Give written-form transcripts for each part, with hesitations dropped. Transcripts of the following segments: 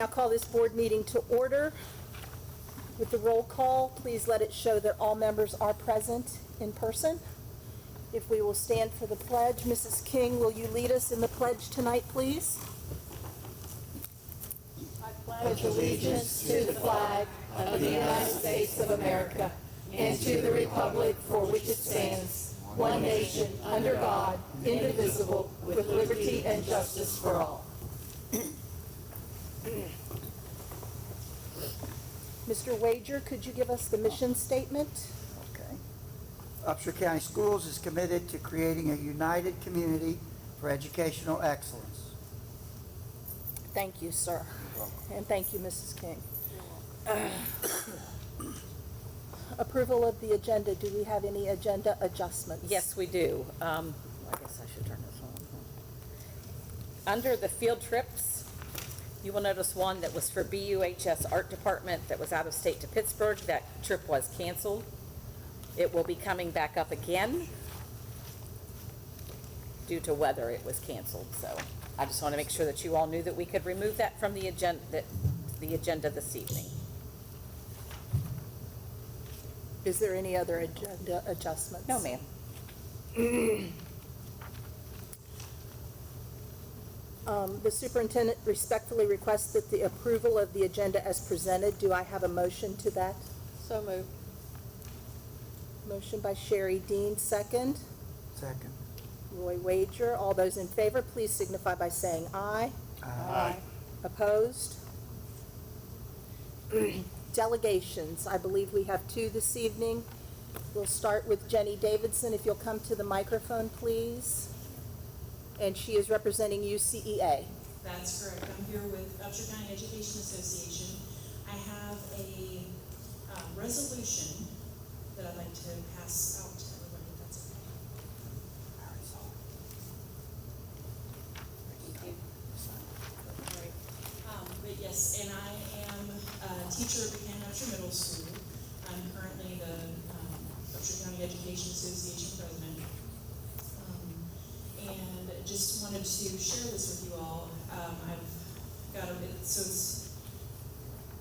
Now call this board meeting to order. With the roll call, please let it show that all members are present in person. If we will stand for the pledge. Mrs. King, will you lead us in the pledge tonight, please? I pledge allegiance to the flag of the United States of America and to the republic for which it stands, one nation, under God, indivisible, with liberty and justice for all. Mr. Wager, could you give us the mission statement? Okay. Upshur County Schools is committed to creating a united community for educational excellence. Thank you, sir. And thank you, Mrs. King. Approval of the agenda. Do we have any agenda adjustments? Yes, we do. I guess I should turn this on. Under the field trips, you will notice one that was for BUHS Art Department that was out of state to Pittsburgh. That trip was canceled. It will be coming back up again. Due to weather, it was canceled. So I just want to make sure that you all knew that we could remove that from the agenda this evening. Is there any other agenda adjustments? No, ma'am. The superintendent respectfully requests that the approval of the agenda as presented. Do I have a motion to that? So moved. Motion by Sherry Dean, second. Second. Roy Wager. All those in favor, please signify by saying aye. Aye. Opposed? Delegations. I believe we have two this evening. We'll start with Jenny Davidson. If you'll come to the microphone, please. And she is representing UCEA. That's correct. I'm here with Upshur County Education Association. I have a resolution that I'd like to pass out to everybody, if that's okay. But yes, and I am a teacher at Buchanan Upshur Middle School. I'm currently the Upshur County Education Association president. And just wanted to share this with you all. I've got a bit, so it's,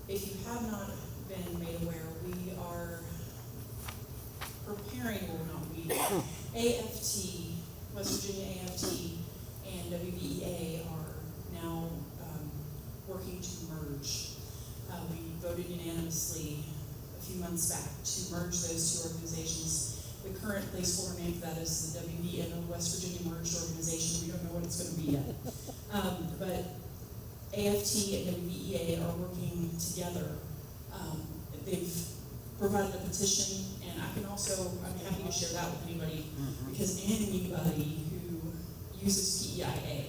if you have not been made aware, we are preparing, well not we, AFT, West Virginia AFT and WVEA are now working to merge. We voted unanimously a few months back to merge those two organizations. The current placeholder name for that is the WVNO, West Virginia Merged Organization. We don't know what it's going to be yet. But AFT and WVEA are working together. They've provided a petition, and I'm happy to share that with anybody, because anybody who uses PEIA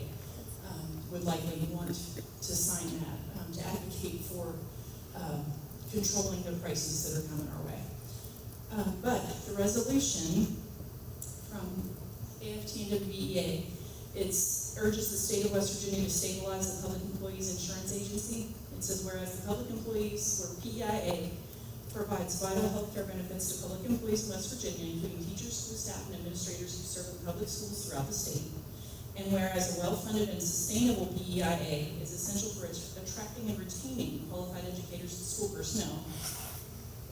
would likely want to sign that, to advocate for controlling the prices that are coming our way. But the resolution from AFT and WVEA, it urges the state of West Virginia to stabilize the Public Employees Insurance Agency. It says, whereas the public employees, or PEIA, provides vital health care benefits to public employees in West Virginia, including teachers, school staff, and administrators who serve in public schools throughout the state. And whereas a well-funded and sustainable PEIA is essential for attracting and retaining qualified educators and school personnel,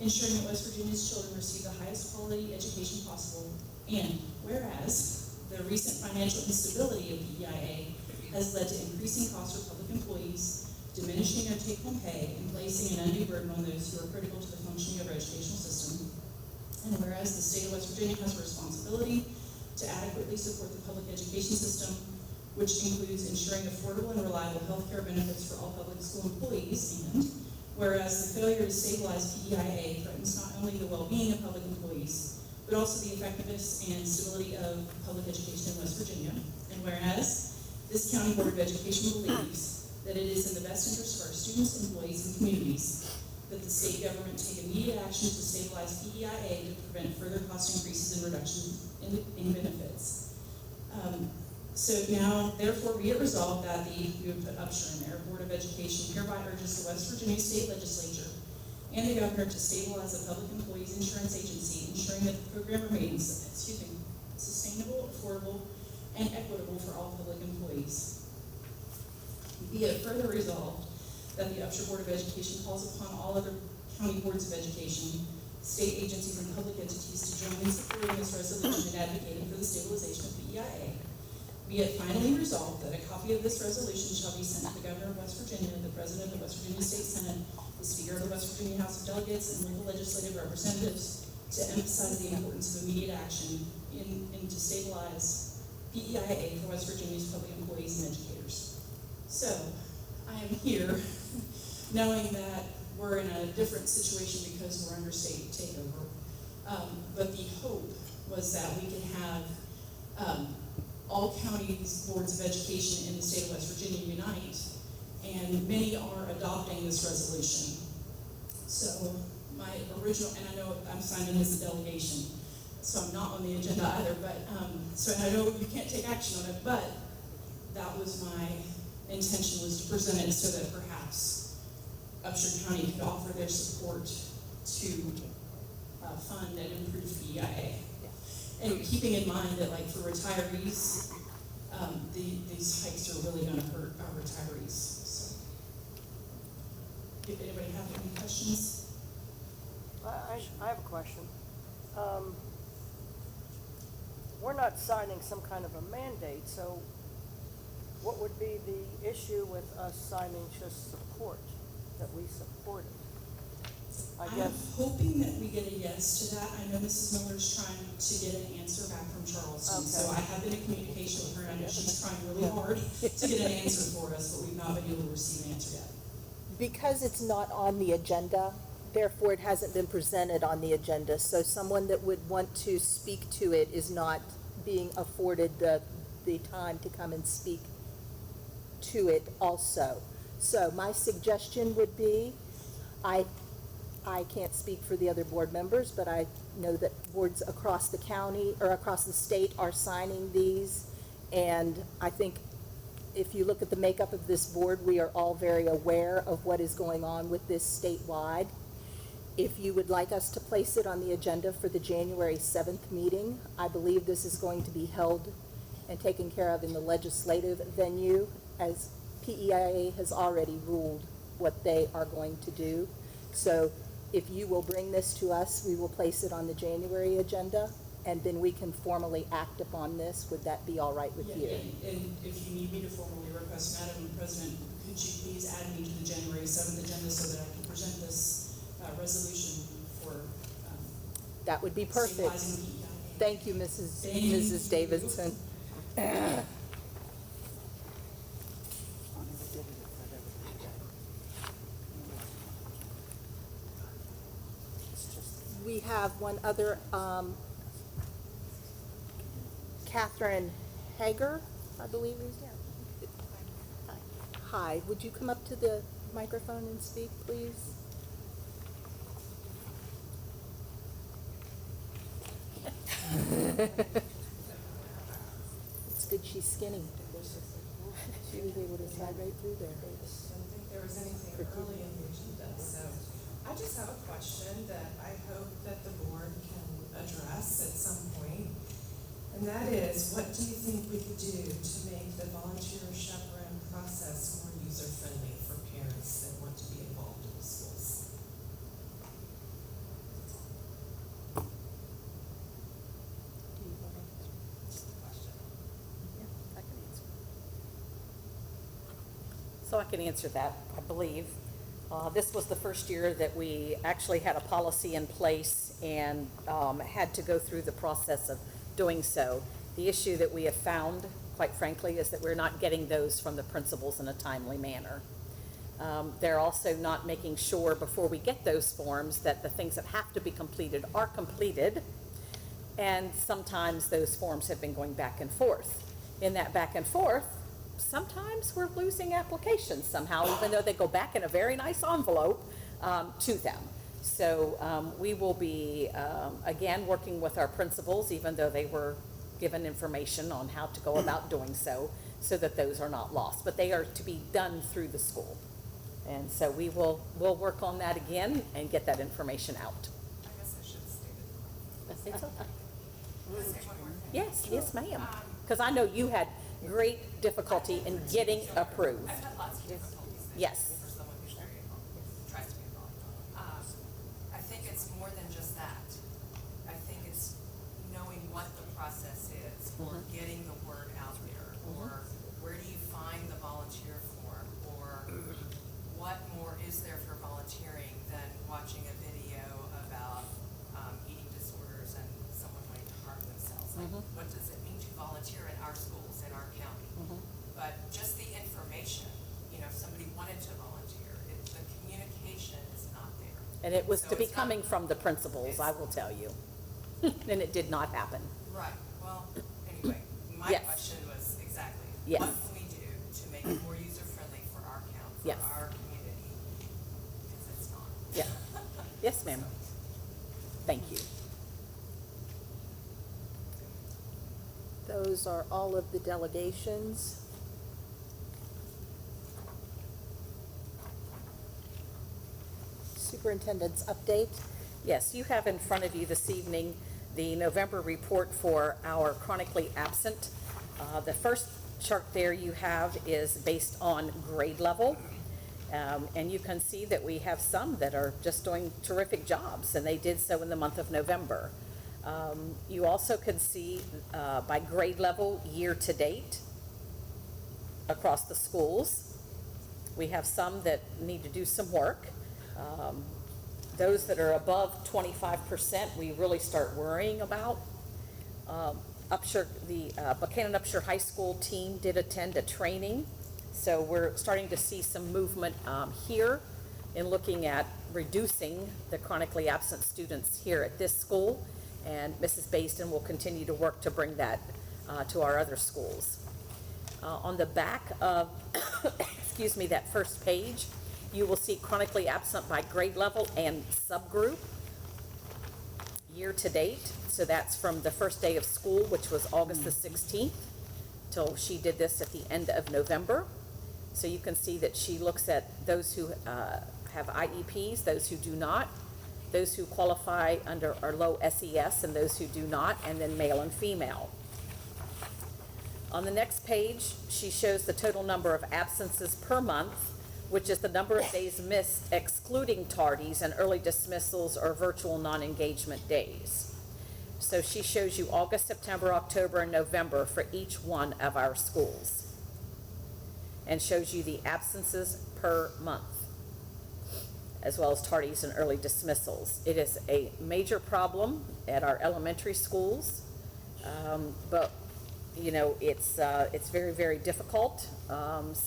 ensuring that West Virginia's children receive the highest quality education possible, and whereas the recent financial instability of PEIA has led to increasing costs for public employees, diminishing their take-home pay, and placing an undue burden on those who are critical to the functioning of our educational system, and whereas the state of West Virginia has a responsibility to adequately support the public education system, which includes ensuring affordable and reliable health care benefits for all public school employees, and whereas the failure to stabilize PEIA threatens not only the well-being of public employees, but also the effectiveness and stability of public education in West Virginia. And whereas this County Board of Education believes that it is in the best interest of our students, employees, and communities that the state government take immediate action to stabilize PEIA to prevent further cost increases and reductions in benefits. So now, therefore, be it resolved that we would put Upshur in there, Board of Education hereby urges the West Virginia State Legislature and the Governor to stabilize the Public Employees Insurance Agency, ensuring that the program remains, sustainable, affordable, and equitable for all public employees. Be it further resolved that the Upshur Board of Education calls upon all other county boards of education, state agencies, and public entities to join in supporting this resolution and advocating for the stabilization of PEIA. Be it finally resolved that a copy of this resolution shall be sent to the Governor of West Virginia, the President of the West Virginia State Senate, the Speaker of the West Virginia House of Delegates, and local legislative representatives to emphasize the importance of immediate action in to stabilize PEIA for West Virginia's public employees and educators. So, I am here knowing that we're in a different situation because we're under state takeover. But the hope was that we could have all counties, boards of education in the state of West Virginia unite, and many are adopting this resolution. So my original, and I know I'm signing as a delegation, so I'm not on the agenda either, but, so I know you can't take action on it, but that was my intention, was to present it so that perhaps Upshur County could offer their support to fund and improve PEIA. And keeping in mind that, like, for retirees, these hikes are really going to hurt our retirees. So, if anybody have any questions? I have a question. We're not signing some kind of a mandate, so what would be the issue with us signing just support, that we support it? I guess. I'm hoping that we get a yes to that. I know Mrs. Miller's trying to get an answer back from Charleston, so I have been in communication with her, and I know she's trying really hard to get an answer for us, but we've not been able to receive an answer yet. Because it's not on the agenda, therefore it hasn't been presented on the agenda, so someone that would want to speak to it is not being afforded the time to come and speak to it also. So my suggestion would be, I can't speak for the other board members, but I know that boards across the county or across the state are signing these. And I think if you look at the makeup of this board, we are all very aware of what is going on with this statewide. If you would like us to place it on the agenda for the January 7th meeting, I believe this is going to be held and taken care of in the legislative venue, as PEIA has already ruled what they are going to do. So if you will bring this to us, we will place it on the January agenda, and then we can formally act upon this. Would that be all right with you? And if you need me to formally request, Madam President, could you please add me to the January 7th agenda so that I can present this resolution for That would be perfect. stabilizing PEIA? Thank you, Mrs. Thank you. Mrs. Davidson. We have one other, Catherine Hager, I believe is. Hi, would you come up to the microphone and speak, please? It's good she's skinny. She was able to slide right through there. I didn't think there was anything early in the agenda, so I just have a question that I hope that the board can address at some point. And that is, what do you think we could do to make the volunteer chaperone process more user-friendly for parents that want to be involved in the schools? Do you want to Just a question. I can answer. So I can answer that, I believe. This was the first year that we actually had a policy in place and had to go through the process of doing so. The issue that we have found, quite frankly, is that we're not getting those from the principals in a timely manner. They're also not making sure before we get those forms that the things that have to be completed are completed. And sometimes those forms have been going back and forth. In that back and forth, sometimes we're losing applications somehow, even though they go back in a very nice envelope to them. So we will be, again, working with our principals, even though they were given information on how to go about doing so that those are not lost. But they are to be done through the school. And so we'll work on that again and get that information out. I guess I should have stated. It's okay. Can I say one more thing? Yes, ma'am. Because I know you had great difficulty in getting approved. I've had lots of difficulties. Yes. For someone who for getting the word out there? Or where do you find the volunteer form? Or what more is there for volunteering than watching a video about eating disorders and someone wanting to harm themselves? Like, what does it mean to volunteer in our schools, in our county? But just the information, if somebody wanted to volunteer, the communication is not there. And it was So to be it's not- coming from the principals, I will tell you. And it did not happen. Right, well, anyway, my Yes. question was exactly, Yes. what can we do to make it more user-friendly for our county, Yes. for our community? Because it's not. Yeah. Yes, ma'am. Thank you. Those are all of the delegations. Superintendent's update. Yes, you have in front of you this evening the November report for our chronically absent. The first chart there you have is based on grade level. And you can see that we have some that are just doing terrific jobs, and they did so in the month of November. You also can see by grade level year to date across the schools. We have some that need to do some work. Those that are above 25%, we really start worrying about. Upshur, the Buchanan Upshur High School team did attend a training, so we're starting to see some movement here in looking at reducing the chronically absent students here at this school, and Mrs. Basden will continue to work to bring that to our other schools. On the back of, excuse me, that first page, you will see chronically absent by grade level and subgroup year to date. So that's from the first day of school, which was August the 16th, till she did this at the end of November. So you can see that she looks at those who have IEPs, those who do not, those who qualify under our low SES, and those who do not, and then male and female. On the next page, she shows the total number of absences per month, which is the number of days missed excluding tardies and early dismissals or virtual non-engagement days. So she shows you August, September, October, and November for each one of our schools, and shows you the absences per month, as well as tardies and early dismissals. It is a major problem at our elementary schools, but it's very, very difficult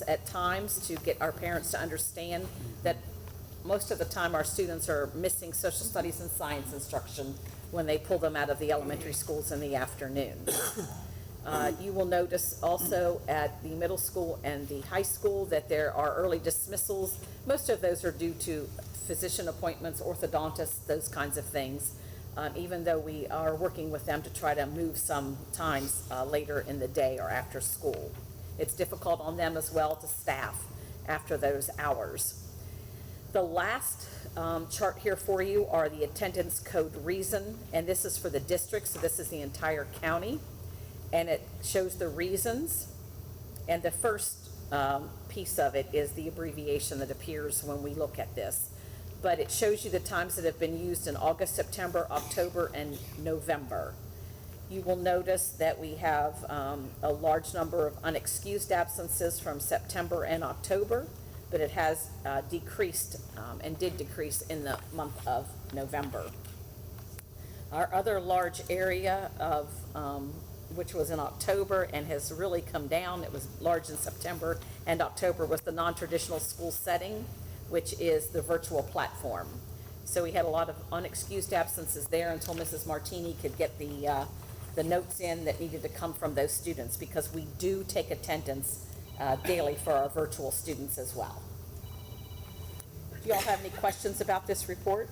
at times to get our parents to understand that most of the time our students are missing social studies and science instruction when they pull them out of the elementary schools in the afternoon. You will notice also at the middle school and the high school that there are early dismissals. Most of those are due to physician appointments, orthodontists, those kinds of things. Even though we are working with them to try to move some times later in the day or after school. It's difficult on them as well to staff after those hours. The last chart here for you are the attendance code reason, and this is for the district, so this is the entire county, and it shows the reasons. And the first piece of it is the abbreviation that appears when we look at this. But it shows you the times that have been used in August, September, October, and November. You will notice that we have a large number of unexcused absences from September and October, but it has decreased and did decrease in the month of November. Our other large area of which was in October and has really come down, it was large in September and October, was the non-traditional school setting, which is the virtual platform. So we had a lot of unexcused absences there until Mrs. Martini could get the notes in that needed to come from those students, because we do take attendance daily for our virtual students as well. Do y'all have any questions about this report?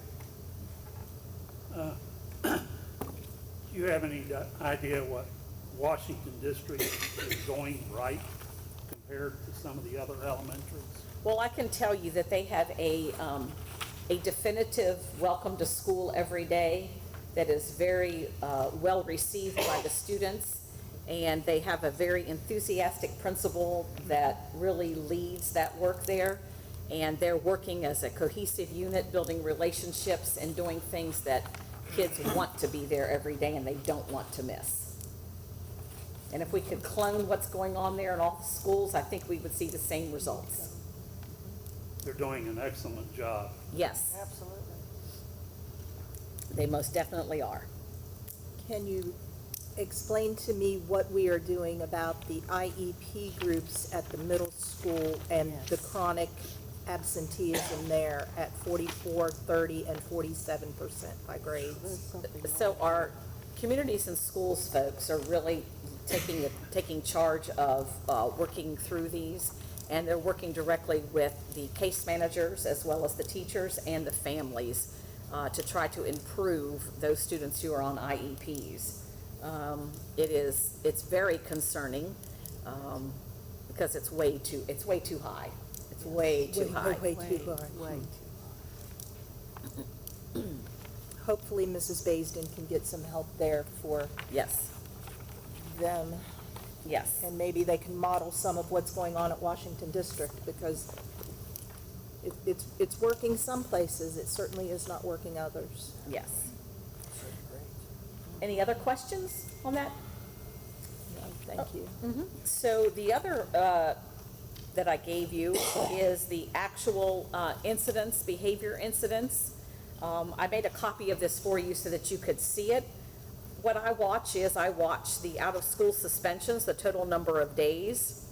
Do you have any idea what Washington District is going right compared to some of the other elementaries? Well, I can tell you that they have a definitive welcome to school every day that is very well received by the students, and they have a very enthusiastic principal that really leads that work there, and they're working as a cohesive unit, building relationships and doing things that kids want to be there every day and they don't want to miss. And if we could clone what's going on there in all the schools, I think we would see the same results. They're doing an excellent job. Yes, Absolutely. they most definitely are. Can you explain to me what we are doing about the IEP groups at the middle school and the Yes. chronic absenteeism there at 44, 30, and 47% by grades? There's something So our communities and schools folks are really taking charge of working through these, and they're working directly with the case managers as well as the teachers and the families to try to improve those students who are on IEPs. It's very concerning because it's way too high. It's way too high. Way too high. Way Hopefully Mrs. Baisden can get some help there for Yes, them, yes. and maybe they can model some of what's going on at Washington District, because it's working some places, it certainly is not working others. Yes. Any other questions on that? No, thank you. So the other that I gave you is the actual incidents, behavior incidents. I made a copy of this for you so that you could see it. What I watch is I watch the out-of-school suspensions, the total number of days.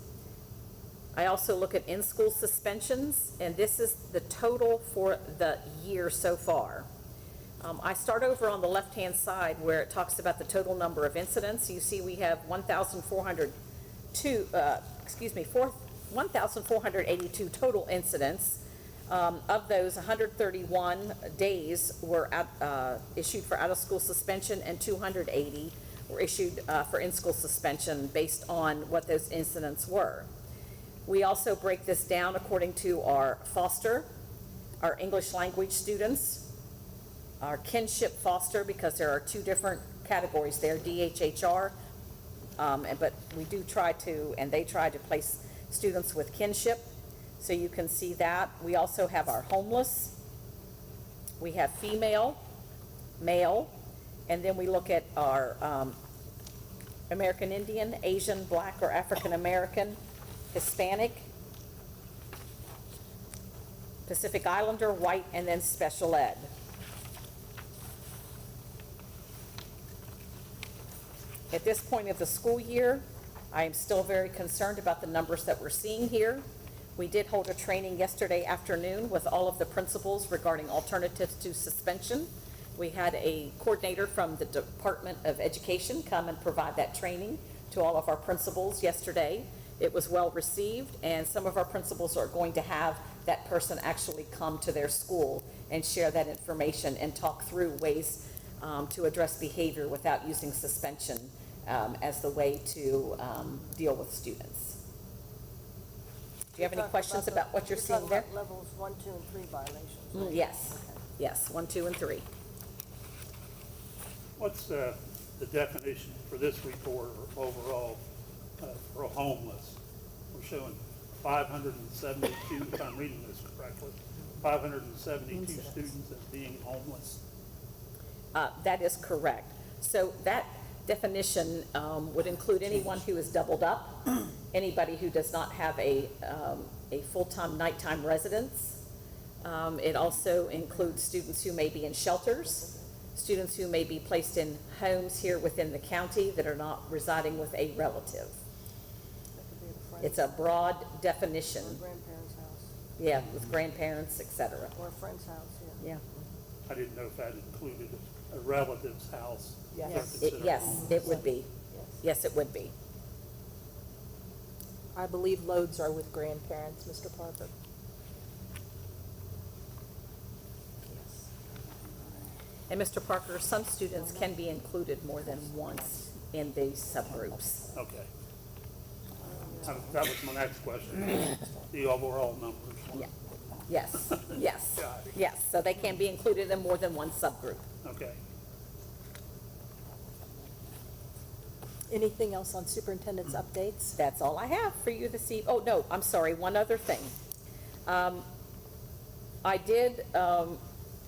I also look at in-school suspensions, and this is the total for the year so far. I start over on the left-hand side where it talks about the total number of incidents. You see we have 1,482 total incidents. Of those, 131 days were issued for out-of-school suspension, and 280 were issued for in-school suspension based on what those incidents were. We also break this down according to our foster, our English language students, our kinship foster, because there are two different categories there, DHHR, but we do try to, and they try to place students with kinship, so you can see that. We also have our homeless, we have female, male, and then we look at our American Indian, Asian, Black, or African American, Hispanic, Pacific Islander, white, and then special ed. At this point of the school year, I am still very concerned about the numbers that we're seeing here. We did hold a training yesterday afternoon with all of the principals regarding alternatives to suspension. We had a coordinator from the Department of Education come and provide that training to all of our principals yesterday. It was well received, and some of our principals are going to have that person actually come to their school and share that information and talk through ways to address behavior without using suspension as the way to deal with students. Do you have any questions about what you're seeing there? talking about levels 1, 2, and 3 violations, right? Yes, yes, 1, 2, and 3. What's the definition for this report or overall for homeless? We're showing 572, if I'm reading this correctly, 572 students as being homeless. That is correct. So that definition would include anyone who is doubled up, anybody who does not have a full-time nighttime residence. It also includes students who may be in shelters, students who may be placed in homes here within the county that are not residing with a relative. That could be a friend It's a broad definition, or a grandparent's house, yeah, with grandparents, et cetera. or a friend's house, yeah. Yeah. I didn't know if that included a relative's house. Yes. They're considered Yes, homeless. it would be. Yes. Yes, it would be. I believe loads are with grandparents, Mr. Parker. And Mr. Parker, some students can be included more than once in these subgroups. Okay. That was my next question, the overall numbers. Yeah. Yes, yes, Got it. yes. So they can be included in more than one subgroup. Okay. Anything else on superintendent's updates? That's all I have for you this evening. Oh, no, I'm sorry, one other thing. I did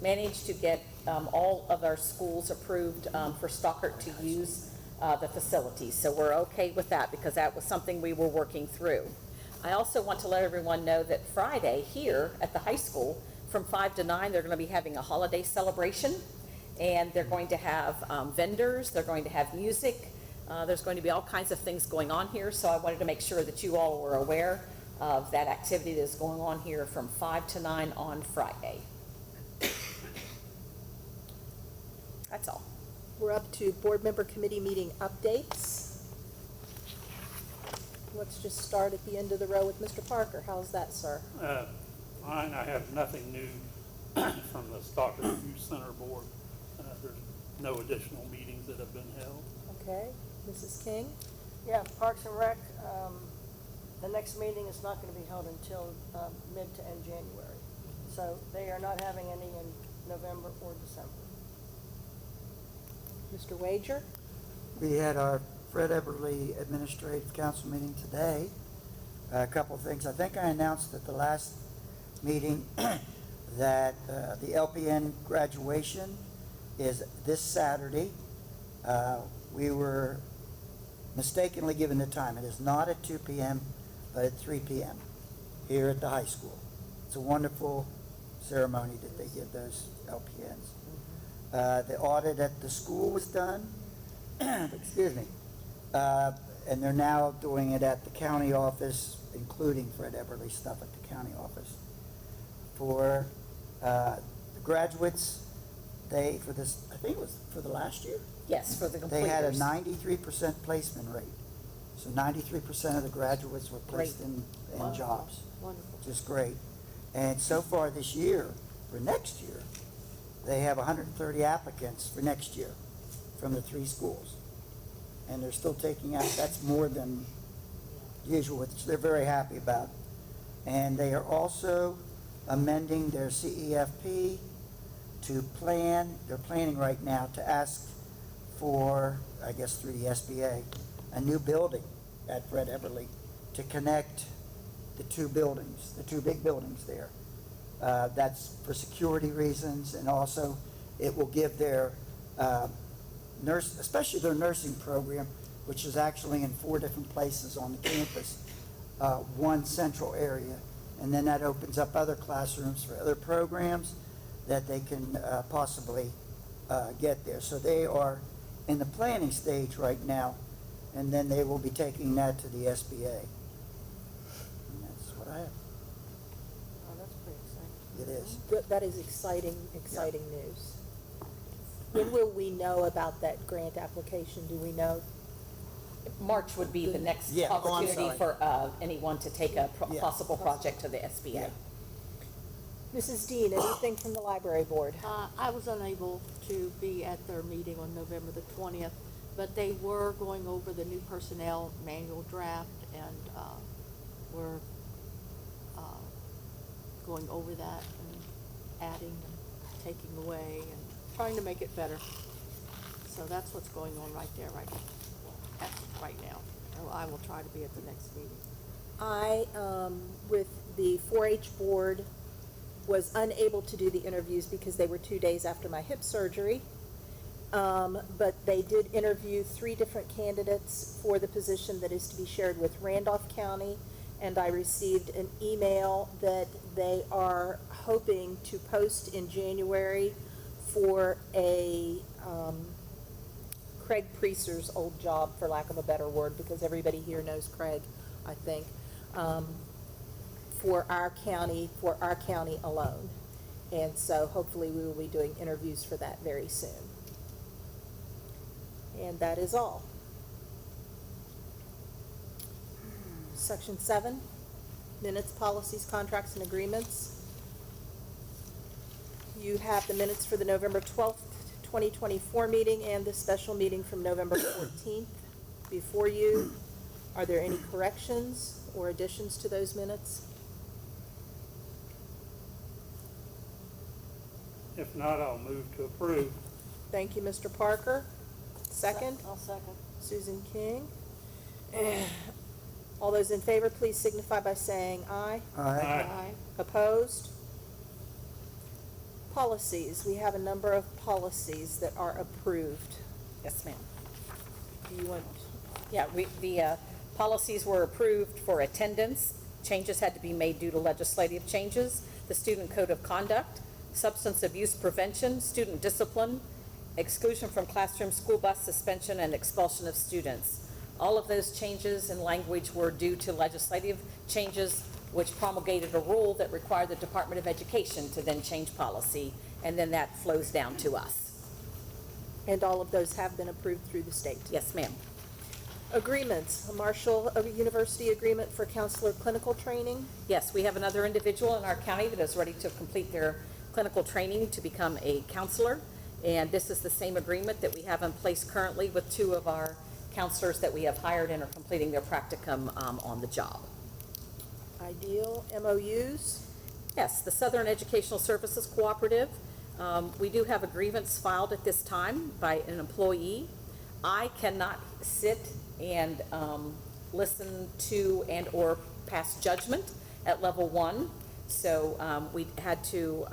manage to get all of our schools approved for Stockert to use the facilities. So we're okay with that because that was something we were working through. I also want to let everyone know that Friday here at the high school, from 5 to 9, they're going to be having a holiday celebration. And they're going to have vendors, they're going to have music. There's going to be all kinds of things going on here. So I wanted to make sure that you all were aware of that activity that's going on here from 5 to 9 on Friday. That's all. We're up to board member committee meeting updates. Let's just start at the end of the row with Mr. Parker. How's that, sir? Fine, I have nothing new from the Stockton Youth Center Board. There's no additional meetings that have been held. Okay. Mrs. King? Yeah, Parks and Rec, the next meeting is not gonna be held until, mid to end January. So they are not having any in November or December. Mr. Wager? We had our Fred Eberly Administrative Council meeting today. A couple of things. I think I announced at the last meeting that the LPN graduation is this Saturday. We were mistakenly given the time. It is not at 2 p.m., but at 3 p.m. here at the high school. It's a wonderful ceremony that they give those LPNs. The audit at the school was done. Excuse me. And they're now doing it at the county office, including Fred Eberly stuff at the county office. For the graduates, I think it was for the last year, Yes, for the completers. they had a 93% placement rate. So 93% of the graduates were placed in Wow. jobs, Wonderful. which is great. And so far this year, for next year, they have 130 applicants for next year from the 3 schools. And they're still taking out, that's more than usual, which they're very happy about. And they are also amending their CEFP to they're planning right now to ask for, I guess through the SBA, a new building at Fred Eberly to connect the 2 buildings, the 2 big buildings there. That's for security reasons, and also it will give their especially their nursing program, which is actually in 4 different places on the campus, one central area. And then that opens up other classrooms for other programs that they can possibly get there. So they are in the planning stage right now, and then they will be taking that to the SBA. And that's what I have. Oh, that's pretty exciting. It is. Good, that is exciting news. When will we know about that grant application? Do we know? March would be the next Yeah, oh, I'm opportunity sorry. for anyone to take a Yeah. possible project to the SBA. Yeah. Mrs. Dean, anything from the library board? I was unable to be at their meeting on November the 20th, but they were going over the new personnel manual draft, and we're going over that and adding and taking away and trying to make it better. So that's what's going on right there, right now. I will try to be at the next meeting. I, with the 4-H board, was unable to do the interviews because they were 2 days after my hip surgery. But they did interview 3 different candidates for the position that is to be shared with Randolph County. And I received an email that they are hoping to post in January for a, Craig Priest's old job, for lack of a better word, because everybody here knows Craig, I think, for our county alone. And so hopefully we will be doing interviews for that very soon. And that is all. Section 7, minutes, policies, contracts, and agreements. You have the minutes for the November 12th, 2024 meeting and the special meeting from November 14th before you. Are there any corrections or additions to those minutes? If not, I'll move to approve. Thank you, Mr. Parker. Second, I'll second. Susan King. All those in favor, please signify by saying aye. Aye. Opposed? Policies. We have a number of policies that are approved. Yes, ma'am. do you want, Yeah, the policies were approved for attendance. Changes had to be made due to legislative changes. The student code of conduct, substance abuse prevention, student discipline, exclusion from classroom, school bus suspension, and expulsion of students. All of those changes in language were due to legislative changes, which promulgated a rule that required the Department of Education to then change policy, and then that flows down to us. and all of those have been approved through the state? Yes, ma'am. Agreements, a Marshall University agreement for counselor clinical training. Yes, we have another individual in our county that is ready to complete their clinical training to become a counselor. And this is the same agreement that we have in place currently with two of our counselors that we have hired and are completing their practicum on the job. Ideal, MOUs. Yes, the Southern Educational Services Cooperative. We do have a grievance filed at this time by an employee. I cannot sit and listen to and/or pass judgment at level 1. So we had to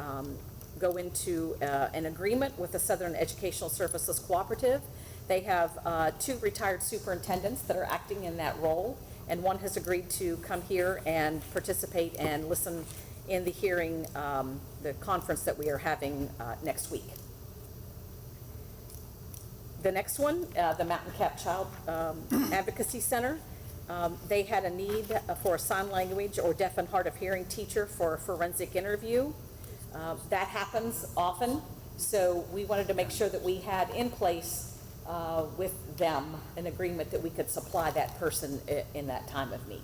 go into an agreement with the Southern Educational Services Cooperative. They have 2 retired superintendents that are acting in that role, and one has agreed to come here and participate and listen in the hearing, the conference that we are having next week. The next one, the Mountain Cap Child Advocacy Center, they had a need for a sign language or deaf and hard of hearing teacher for a forensic interview. That happens often, so we wanted to make sure that we had in place with them an agreement that we could supply that person in that time of need.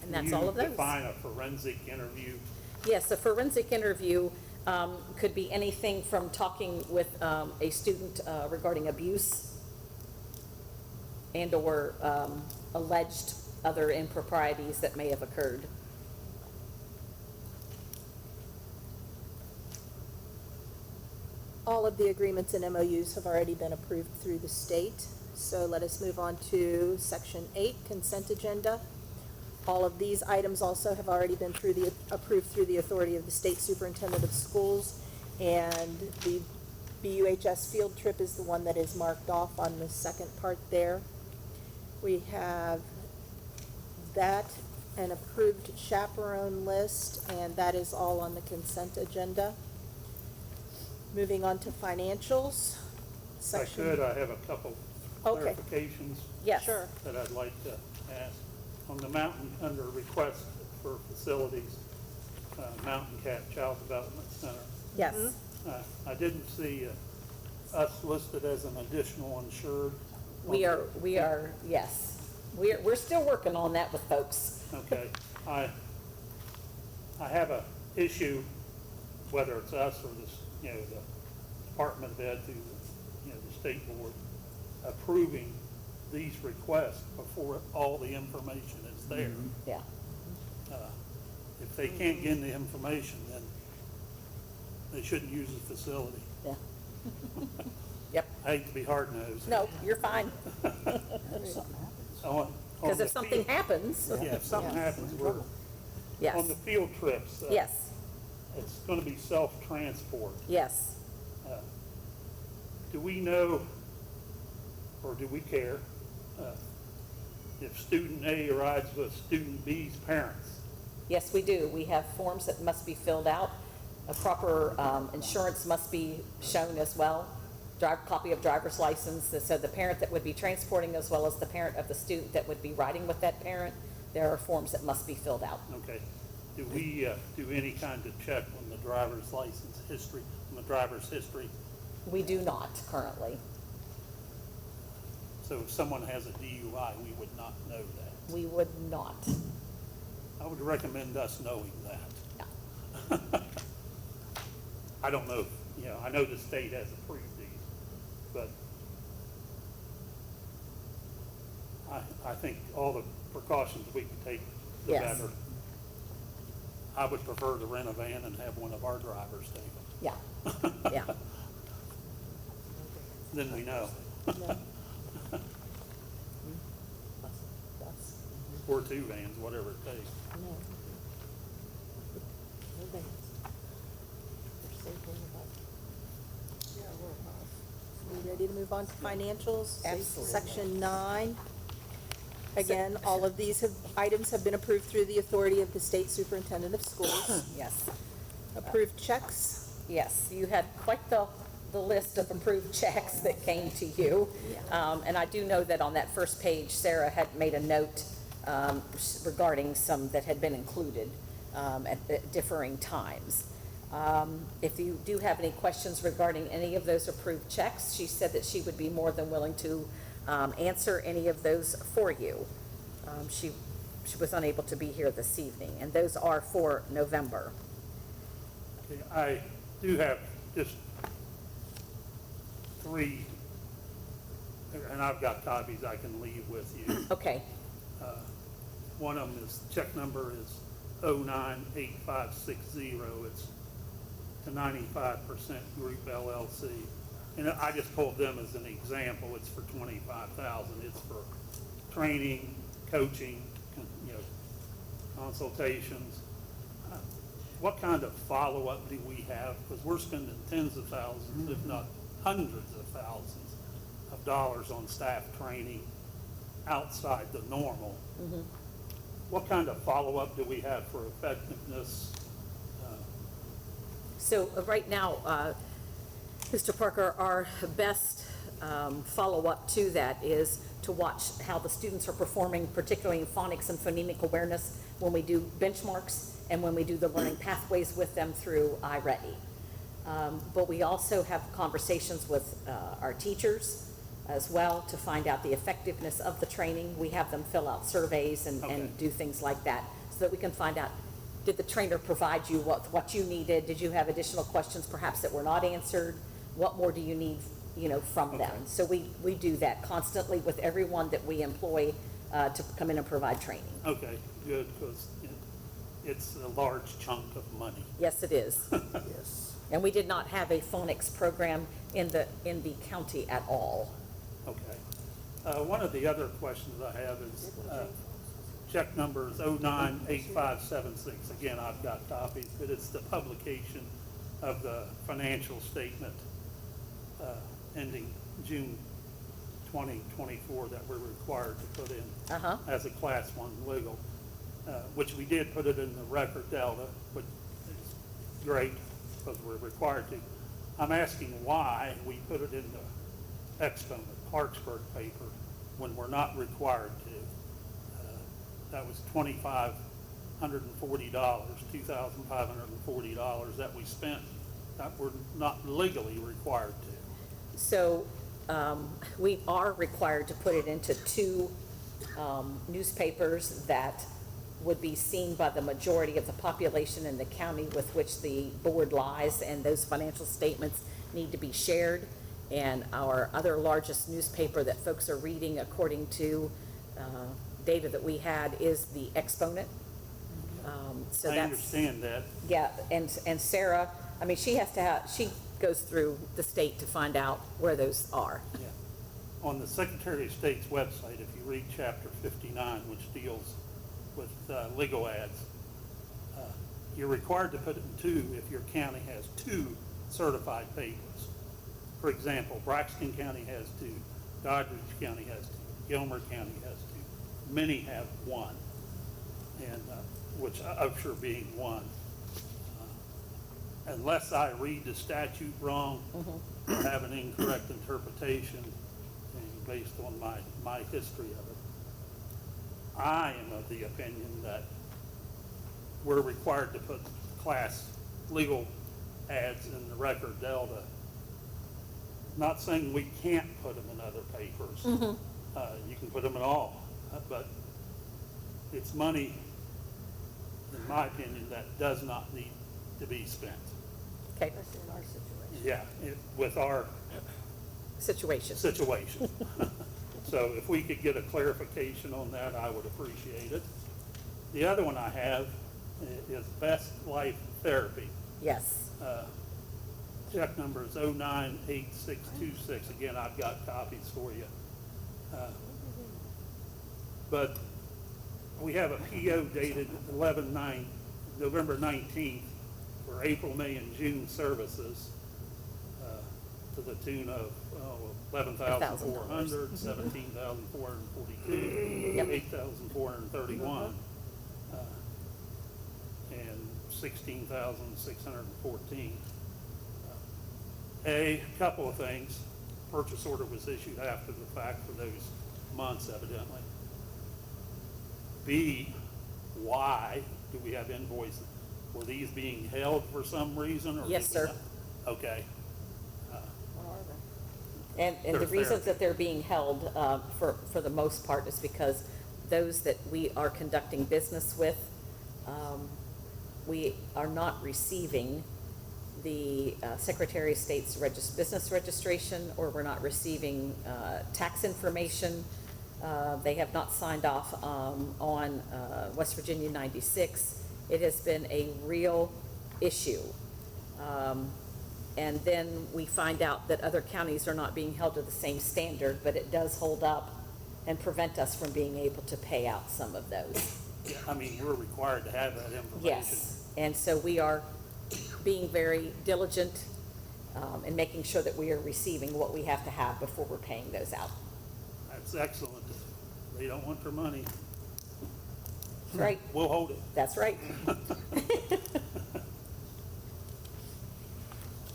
And that's all of those. You define a forensic interview. Yes, a forensic interview could be anything from talking with a student regarding abuse and/or alleged other improprieties that may have occurred. All of the agreements and MOUs have already been approved through the state. So let us move on to Section 8, consent agenda. All of these items also have already been approved through the authority of the State Superintendent of Schools. And the BUHS field trip is the one that is marked off on the second part there. We have that, an approved chaperone list, and that is all on the consent agenda. Moving on to financials. If I could, I have a couple Okay. clarifications Yes. Sure. that I'd like to ask. On the mountain, under request for facilities, Mountain Cap Child Development Center, Yes. I didn't see us listed as an additional insured. We are, yes. We're still working on that with folks. Okay, I have a issue, whether it's us or this, the Department of Ed through, the state board, approving these requests before all the information is there. Yeah. If they can't get the information, then they shouldn't use the facility. Yeah. Yep. I hate to be hard-nosed. No, you're fine. On Because the if something field- happens, Yeah, if something happens, we're, yes. on the field trips. Yes, It's gonna be self-transport. yes. Do we know, or do we care, if student A rides with student B's parents? Yes, we do. We have forms that must be filled out. A proper insurance must be shown as well. Copy of driver's license. So the parent that would be transporting as well as the parent of the student that would be riding with that parent, there are forms that must be filled out. Okay. Do we do any kind of check on the driver's license history, on the driver's history? We do not currently. So if someone has a DUI, we would not know that. We would not. I would recommend us knowing that. No. I don't know, I know the state has approved these, but I think all the precautions we can take, the Yes. better. I would prefer to rent a van and have one of our drivers take them. Yeah, yeah. Then we know. No. Or 2 vans, whatever it takes. No. No vans. We're safe on the bus. Yeah, we're a bus. We Ready to move on to financials? Absolutely. Section 9. Again, all of these items have been approved through the authority of the state superintendent of schools. Yes. Approved checks. Yes, you had quite the list of approved checks that came to you. And I do know that on that first page, Sarah had made a note regarding some that had been included at differing times. If you do have any questions regarding any of those approved checks, she said that she would be more than willing to answer any of those for you. She was unable to be here this evening, and those are for November. Okay, I do have just 3, and I've got copies I can leave with you. Okay, One of them is, check number is 098560. It's to 95% Group LLC. And I just pulled them as an example. It's for $25,000. It's for training, coaching, consultations. What kind of follow-up do we have? Because we're spending tens of thousands, if not hundreds of thousands of dollars on staff training outside the normal. What kind of follow-up do we have for effectiveness? so right now, Mr. Parker, our best follow-up to that is to watch how the students are performing, particularly in phonics and phonemic awareness, when we do benchmarks and when we do the learning pathways with them through iReady. But we also have conversations with our teachers as well to find out the effectiveness of the training. We have them fill out surveys and do things like that so that we can find out, did the trainer provide you what you needed? Did you have additional questions perhaps that were not answered? What more do you need, from them? So we do that constantly with everyone that we employ to come in and provide training. Okay, good, because it's a large chunk of money. Yes, it is. Yes. And we did not have a phonics program in the county at all. Okay. One of the other questions I have is, check number is 098576. Again, I've got copies, but it's the publication of the financial statement ending June 2024 that we're required to put in as a Class 1 legal, which we did put it in the record delta, which is great because we're required to. I'm asking why we put it in the Exponent Clarksburg paper when we're not required to. That was $2,540 that we spent that we're not legally required to. So we are required to put it into 2 newspapers that would be seen by the majority of the population in the county with which the board lies, and those financial statements need to be shared. And our other largest newspaper that folks are reading, according to data that we had, is the Exponent. So I that's, understand that. yeah, and Sarah, I mean, she goes through the state to find out where those are. Yeah. On the Secretary of State's website, if you read Chapter 59, which deals with legal ads, you're required to put it in 2 if your county has 2 certified papers. For example, Braxton County has 2, Doddridge County has 2, Gilmer County has 2. Many have 1, and which Upshur being one. Unless I read the statute wrong or have an incorrect interpretation and based on my history of it, I am of the opinion that we're required to put class legal ads in the record delta. Not saying we can't put them in other papers. You can put them in all, but it's money, in my opinion, that does not need to be spent. Okay, Especially in our situation. Yeah, with our situation. situation. So if we could get a clarification on that, I would appreciate it. The other one I have is Best Life Therapy. Yes. Check number is 098626. Again, I've got copies for you. But we have a PO dated November 19th for April, May, and June services to the tune of 11,400, 17,442, Yep. 8,431, and 16,614. A couple of things. Purchase order was issued after the fact for those months, evidently. B, why do we have invoices? Were these being held for some reason? Or Yes, did we sir. not? Okay. What are they? And the They're reasons fair. that they're being held, for the most part, is because those that we are conducting business with, we are not receiving the Secretary of State's business registration, or we're not receiving tax information. They have not signed off on West Virginia 96. It has been a real issue. And then we find out that other counties are not being held to the same standard, but it does hold up and prevent us from being able to pay out some of those. I mean, we're required to have that information. Yes, and so we are being very diligent in making sure that we are receiving what we have to have before we're paying those out. That's excellent. They don't want their money. That's right, We'll hold it. that's right.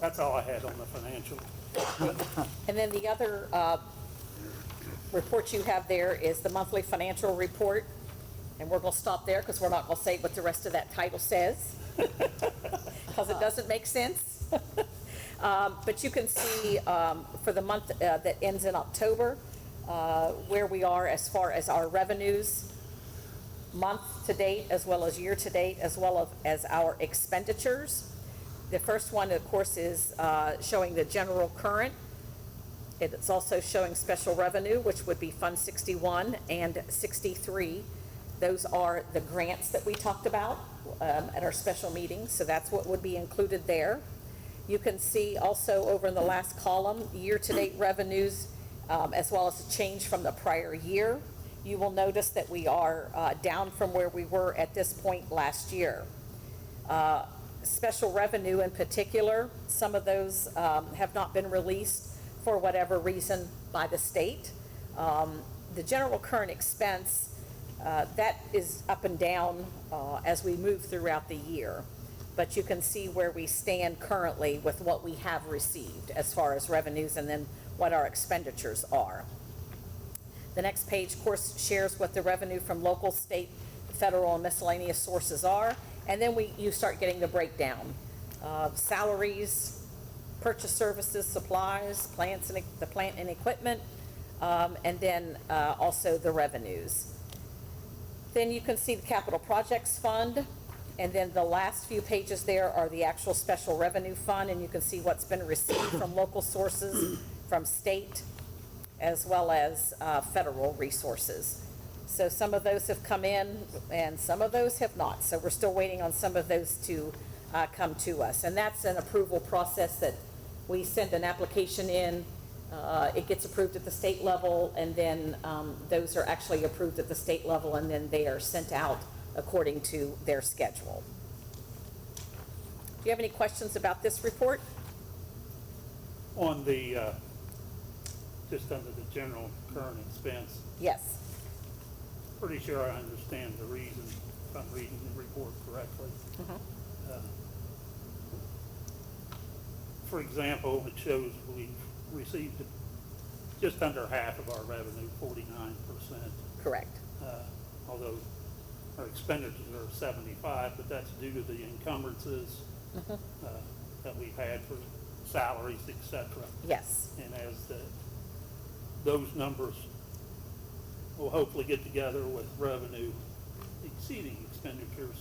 That's all I had on the financial. And then the other report you have there is the monthly financial report. And we're going to stop there because we're not going to say what the rest of that title says, because it doesn't make sense. But you can see for the month that ends in October, where we are as far as our revenues, month to date, as well as year to date, as well as our expenditures. The first one, of course, is showing the general current. It's also showing special revenue, which would be Fund 61 and 63. Those are the grants that we talked about at our special meeting, so that's what would be included there. You can see also over in the last column, year-to-date revenues, as well as a change from the prior year. You will notice that we are down from where we were at this point last year. Special revenue in particular, some of those have not been released for whatever reason by the state. The general current expense, that is up and down as we move throughout the year. But you can see where we stand currently with what we have received as far as revenues, and then what our expenditures are. The next page, of course, shares what the revenue from local, state, federal, and miscellaneous sources are. And then you start getting the breakdown. Salaries, purchase services, supplies, the plant and equipment, and then also the revenues. Then you can see the capital projects fund, and then the last few pages there are the actual special revenue fund, and you can see what's been received from local sources, from state, as well as federal resources. So some of those have come in and some of those have not. So we're still waiting on some of those to come to us. And that's an approval process that we send an application in, it gets approved at the state level, and then those are actually approved at the state level, and then they are sent out according to their schedule. Do you have any questions about this report? On the, just under the general current expense, Yes. pretty sure I understand the reason, if I'm reading the report correctly. For example, it shows we've received just under half of our revenue, 49%, Correct. although our expenditures are 75, but that's due to the encumbrances that we've had for salaries, et cetera. Yes. And as those numbers will hopefully get together with revenue exceeding expenditures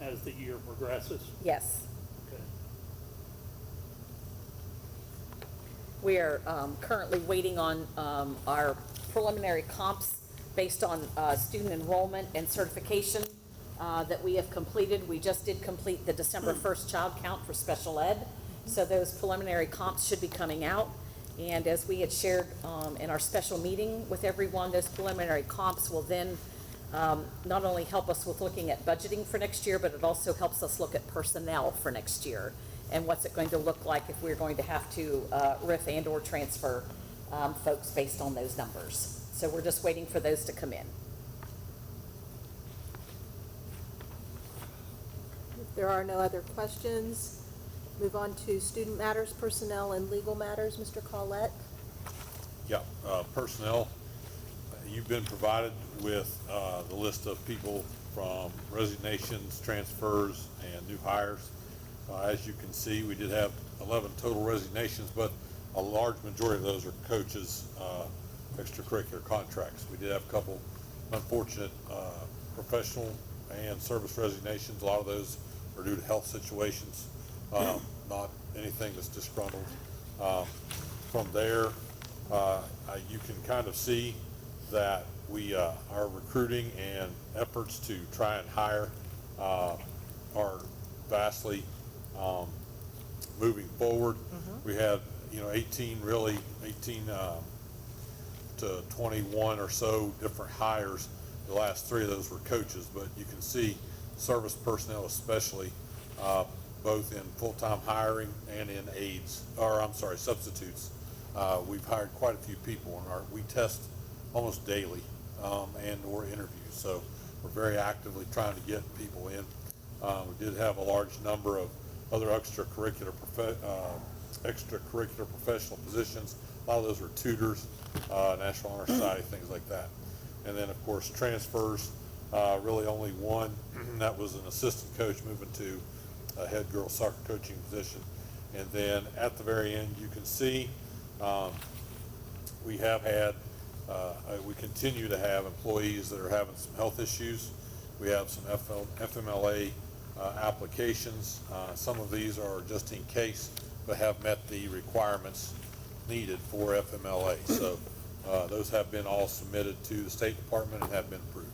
as the year progresses. Yes. Okay. We are currently waiting on our preliminary comps based on student enrollment and certification that we have completed. We just did complete the December 1st child count for special ed, so those preliminary comps should be coming out. And as we had shared in our special meeting with everyone, those preliminary comps will then not only help us with looking at budgeting for next year, but it also helps us look at personnel for next year and what's it going to look like if we're going to have to RIF and/or transfer folks based on those numbers. So we're just waiting for those to come in. If there are no other questions, move on to student matters, personnel, and legal matters. Mr. Collette? Yeah, personnel, you've been provided with the list of people from resignations, transfers, and new hires. As you can see, we did have 11 total resignations, but a large majority of those are coaches' extracurricular contracts. We did have a couple unfortunate professional and service resignations. A lot of those are due to health situations, not anything that's disgruntled. From there, you can kind of see that we our recruiting and efforts to try and hire are vastly moving forward. We had 18 to 21 or so different hires. The last 3 of those were coaches, but you can see service personnel especially, both in full-time hiring and in substitutes. We've hired quite a few people, and we test almost daily and or interviews, so we're very actively trying to get people in. We did have a large number of other extracurricular professional positions. A lot of those were tutors, National Honor Society, things like that. And then, of course, transfers, really only one. That was an assistant coach moving to a head girls soccer coaching position. And then at the very end, you can see we have had, we continue to have employees that are having some health issues. We have some FMLA applications. Some of these are just in case, but have met the requirements needed for FMLA. So those have been all submitted to the State Department and have been approved.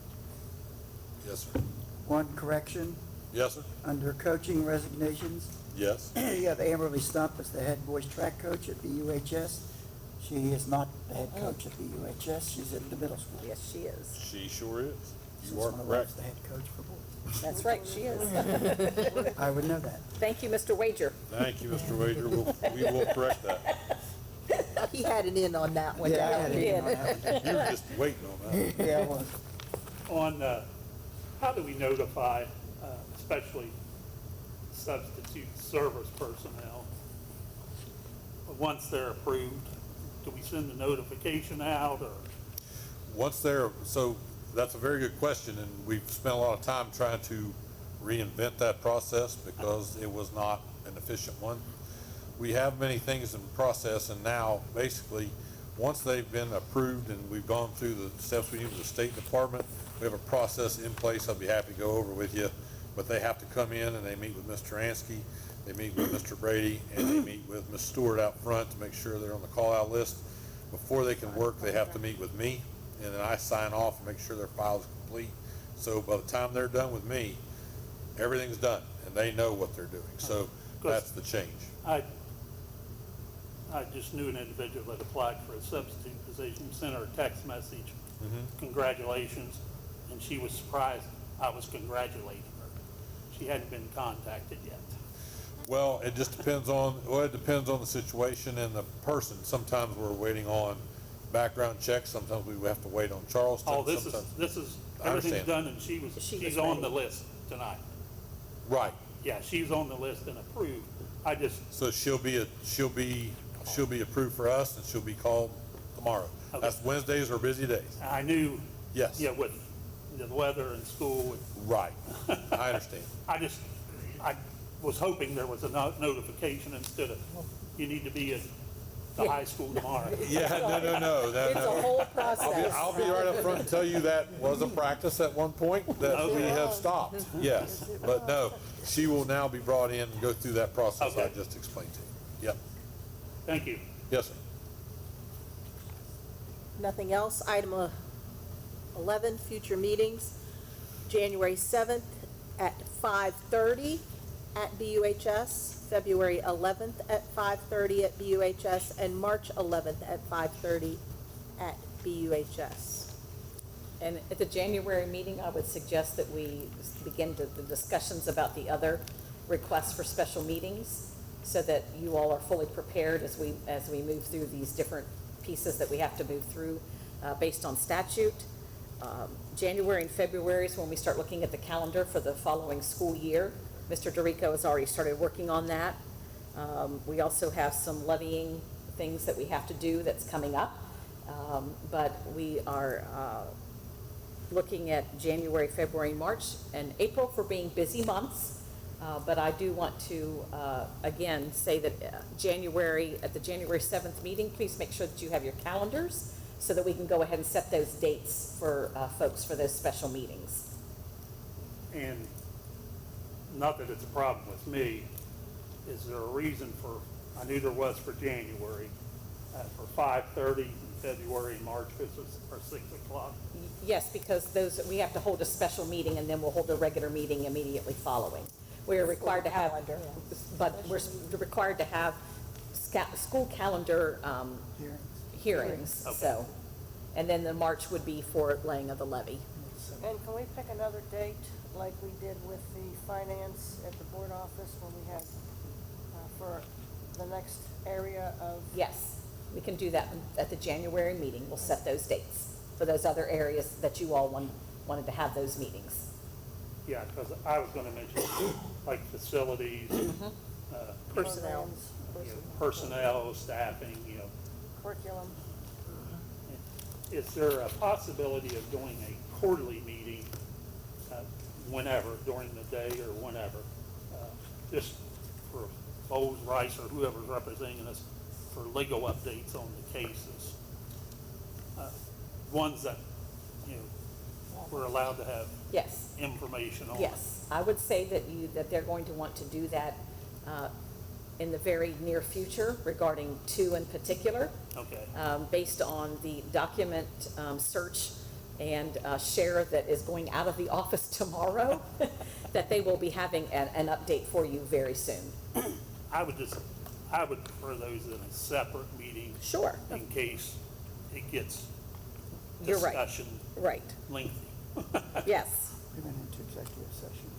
Yes, sir. One correction, Yes, sir. under coaching resignations, Yes. you have Amberly Stump as the head boys track coach at BUHS. She is not the head coach at BUHS, she's at the middle school. Yes, she is. She sure is. Since You are my correct. wife's the head coach for boys. That's right, she is. I would know that. Thank you, Mr. Wager. Thank you, Mr. Wager. We will correct that. He had an in on that one. Yeah, I didn't had he? it on that one. You were just waiting on that. Yeah, I was. On, how do we notify, especially substitute service personnel, once they're approved? Do we send a notification out, or? Once they're, so that's a very good question, and we've spent a lot of time trying to reinvent that process because it was not an efficient one. We have many things in process, and now basically, once they've been approved and we've gone through the steps we need with the State Department, we have a process in place I'll be happy to go over with you, but they have to come in and they meet with Mr. Ansky, they meet with Mr. Brady, and they meet with Ms. Stewart out front to make sure they're on the call-out list. Before they can work, they have to meet with me, and then I sign off and make sure their file is complete. So by the time they're done with me, everything's done, and they know what they're doing. So that's the change. I just knew an individual that applied for a substitute position, sent her a text message, congratulations, and she was surprised I was congratulating her. She hadn't been contacted yet. Well, it just depends on, it depends on the situation and the person. Sometimes we're waiting on background checks, sometimes we have to wait on Charleston. Oh, sometimes- this is, I understand. everything's done, and she's on the list tonight. Right, Yeah, she's on the list and approved. I just, so she'll be approved for us, and she'll be called tomorrow. Okay. That's Wednesdays are busy days. I knew, Yes. yeah, with the weather and school, Right, I understand. I was hoping there was a notification instead of, you need to be at the high school tomorrow. Yeah, no. It's a whole process. I'll be right up front and tell you that was a practice at one point that we have stopped, yes. But no, she will now be brought in and go through that process I Okay. just explained to you. Yep, Thank you. yes, sir. Nothing else. Item 11, future meetings, January 7th at 5:30 at BUHS, February 11th at 5:30 at BUHS, and March 11th at 5:30 at BUHS. And at the January meeting, I would suggest that we begin the discussions about the other requests for special meetings. so that you all are fully prepared as we move through these different pieces that we have to move through based on statute. January and February is when we start looking at the calendar for the following school year. Mr. DeRico has already started working on that. We also have some levying things that we have to do that's coming up. But we are looking at January, February, March, and April for being busy months. But I do want to, again, say that at the January 7th meeting, please make sure that you have your calendars so that we can go ahead and set those dates for folks for those special meetings. And not that it's a problem with me, is there a reason for, I knew there was for January, for 5:30 in February and March, or 6 o'clock? Yes, because we have to hold a special meeting and then we'll hold a regular meeting immediately following. We are required to have, but we're required to have school calendar hearings, Okay. so. And then the March would be for laying of the levy. And can we pick another date, like we did with the finance at the board office, when we had, for the next area of? Yes, we can do that at the January meeting. We'll set those dates for those other areas that you all wanted to have those meetings. Yeah, because I was gonna mention, like facilities, Personnel. personnel, staffing, Curriculum. Is there a possibility of doing a quarterly meeting whenever, during the day or whenever? Just for Bowes, Rice, or whoever's representing us for legal updates on the cases. Ones that, we're allowed to have Yes. information on. Yes, I would say that they're going to want to do that in the very near future regarding two in particular. Okay. Based on the document search and share that is going out of the office tomorrow, that they will be having an update for you very soon. I would prefer those in a separate meeting. Sure. In case it gets You're right. discussion Right, lengthy. yes. We went into executive session.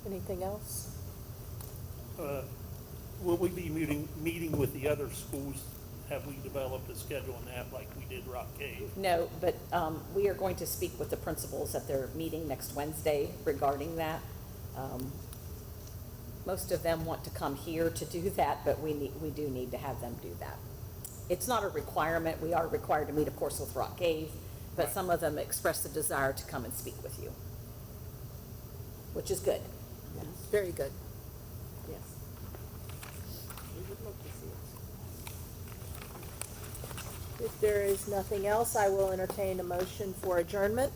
Anything else? Will we be meeting with the other schools? Have we developed a schedule on that like we did Rock Cave? No, but we are going to speak with the principals at their meeting next Wednesday regarding that. Most of them want to come here to do that, but we do need to have them do that. It's not a requirement. We are required to meet, of course, with Rock Cave, but Right. some of them express the desire to come and speak with you, which is good. Very good. Yes. If there is nothing else, I will entertain a motion for adjournment.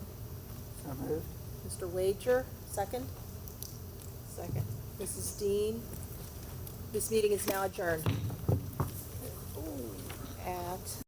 So moved. Mr. Wager, second. Second. Mrs. Dean. This meeting is now adjourned. At